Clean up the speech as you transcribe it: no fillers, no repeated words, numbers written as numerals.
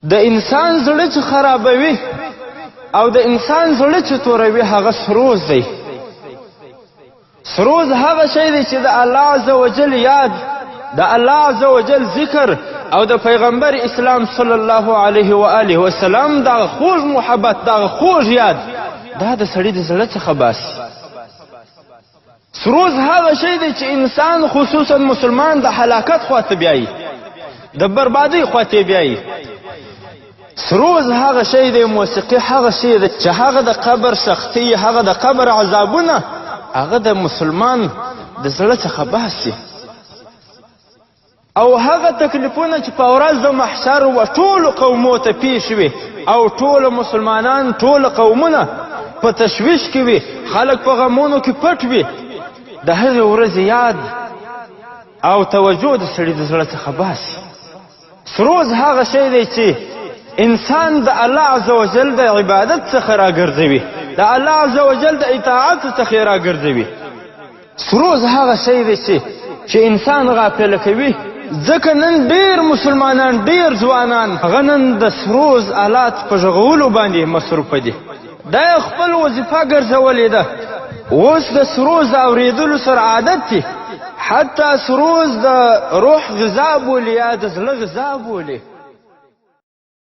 د انسان زړه چې خرابوي او د انسان زړه چې توروي هغه سروز دی. سروز هغه شی دی چې د الله عزوجل یاد، د الله عزوجل ذکر او د پیغمبر اسلام صلی الله علیه و آله وسلم دا خوږ محبت، دا خوږ یاد، دا د سړي د زړه څخه باسي. سروز هغه شی دی چې انسان خصوصا مسلمان د هلاکت خواته بیایي، د بربادۍ خواته بیایي. سروز هغه شی دی، موسیقي هغه شی دی چې هغه د قبر سختي، هغه د قبر عذابونه هغه د مسلمان د زړه څخه باسي. او هغه تکلیفونه چې په ورځ د محشر و ټولو قومو ته پیښ وي او ټول مسلمانان، ټول قومونه په تشویش کې وي، خلک په غمونو کې پټ وي، د هغې ورځې یاد او توجه د سړي د زړه څخه باسي. سروز هغه شی دی چې انسان د الله عزوجل د عبادت څخه راګرځوي، د الله عزوجل د اطاعت څخه راګرځوي. سروز هغه شی دی چې انسان غافل کوي. ځکه نن ډیر مسلمانان، ډیر ځوانان هغه نن د سروز آلات په غږولو باندې مصروفه دي. دا یې خپل وظیفه ګرځولې ده. اوس د سروز اورېدلو سره عادت دي، حتی سروز د روح غذا بولي یا د زړه غذا بولي.